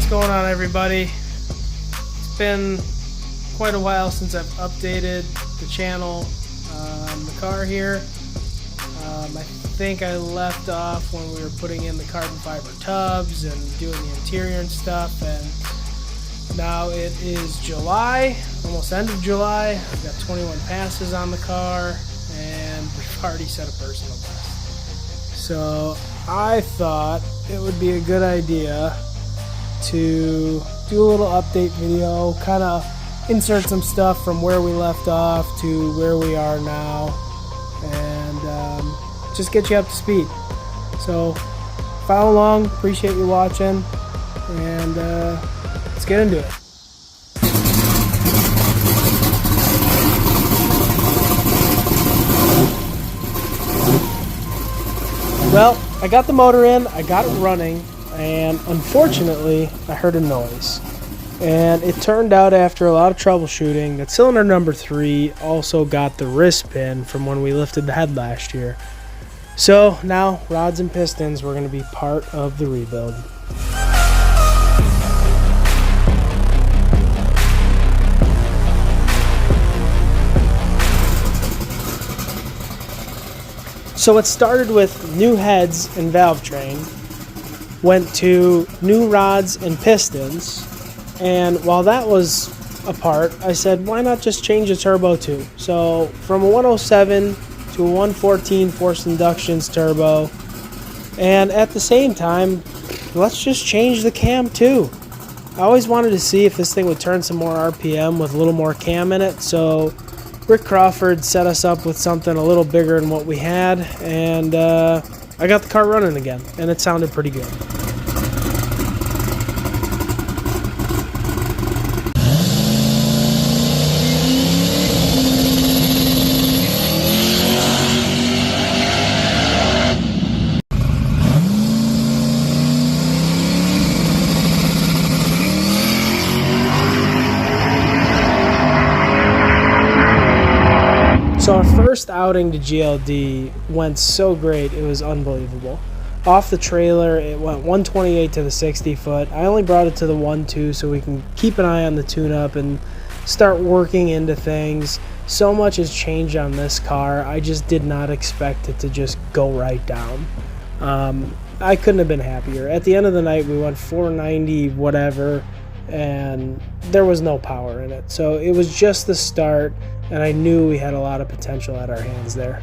What's going on, everybody? It's been quite a while since I've updated the channel on the car here. I think I left off when we were putting in the carbon fiber tubs and doing the interior and stuff, and now it is July, almost end of July. I've got 21 passes on the car and we've already set a personal best. So I thought it would be a good idea to do a little update video, kind of insert some stuff from where we left off to where we are now, and just get you up to speed. So follow along, appreciate you watching, and let's get into it. Well, I got the motor in, I got it running, and unfortunately I heard a noise. And it turned out, after a lot of troubleshooting, that cylinder number 3 also got the wrist pin from when we lifted the head last year. So now rods and pistons were going to be part of the rebuild. So it started with new heads and valve train, went to new rods and pistons, and while that was apart, I said, why not just change the turbo too? So from a 107 to a 114 forced inductions turbo, and at the same time, let's just change the cam too. I always wanted to see if this thing would turn some more RPM with a little more cam in it, so Rick Crawford set us up with something a little bigger than what we had, and I got the car running again, and it sounded pretty good. So our first outing to GLD went so great, it was unbelievable. Off the trailer, it went 128 to the 60 foot. I only brought it to the 1.2 so we can keep an eye on the tune-up and start working into things. So much has changed on this car, I just did not expect it to just go right down. I couldn't have been happier. At the end of the night, we went 490 whatever, and there was no power in it. So it was just the start, and I knew we had a lot of potential at our hands there.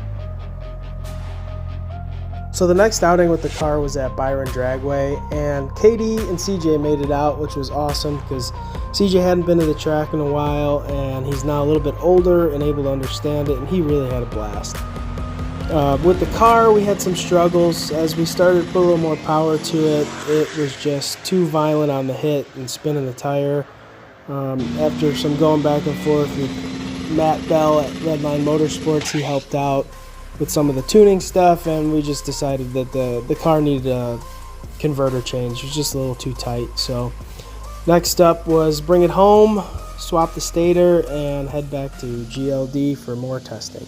So the next outing with the car was at Byron Dragway, and Caddy and CJ made it out, which was awesome because CJ hadn't been to the track in a while, and he's now a little bit older and able to understand it, and he really had a blast. With the car, we had some struggles. As we started to put a little more power to it, it was just too violent on the hit and spinning the tire. After some going back and forth with Matt Bell at Redline Motorsports, he helped out with some of the tuning stuff, and we just decided that the car needed a converter change. It was just a little too tight. So next up was bring it home, swap the stator, and head back to GLD for more testing.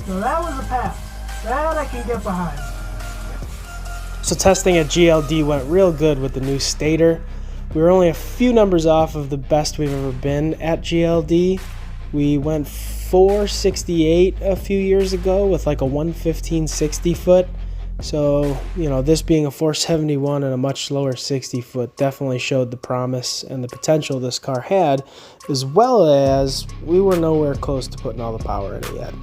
So that was a pass. That I can get behind. So testing at GLD went real good with the new stator. We were only a few numbers off of the best we've ever been at GLD. We went 468 a few years ago with like a 115 60 foot. So, you know, this being a 471 and a much slower 60 foot definitely showed the promise and the potential this car had, as well as we were nowhere close to putting all the power in it yet.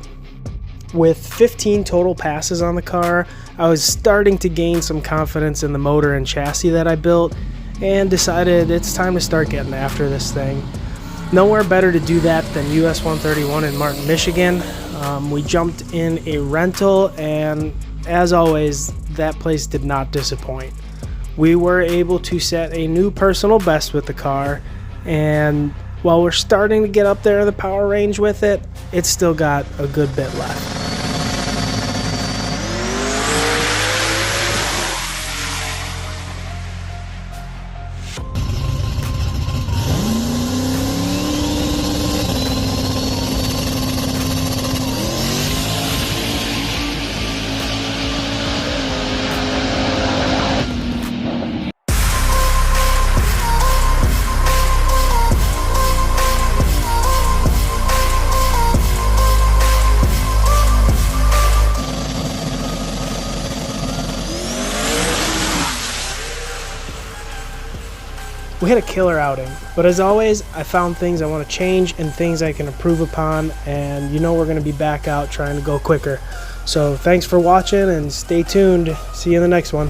With 15 total passes on the car, I was starting to gain some confidence in the motor and chassis that I built, and decided it's time to start getting after this thing. Nowhere better to do that than US 131 in Martin, Michigan. We jumped in a rental, and as always, that place did not disappoint. We were able to set a new personal best with the car, and while we're starting to get up there in the power range with it, it's still got a good bit left. We had a killer outing, but as always, I found things I want to change and things I can improve upon, and you know we're going to be back out trying to go quicker. So thanks for watching and stay tuned. See you in the next one.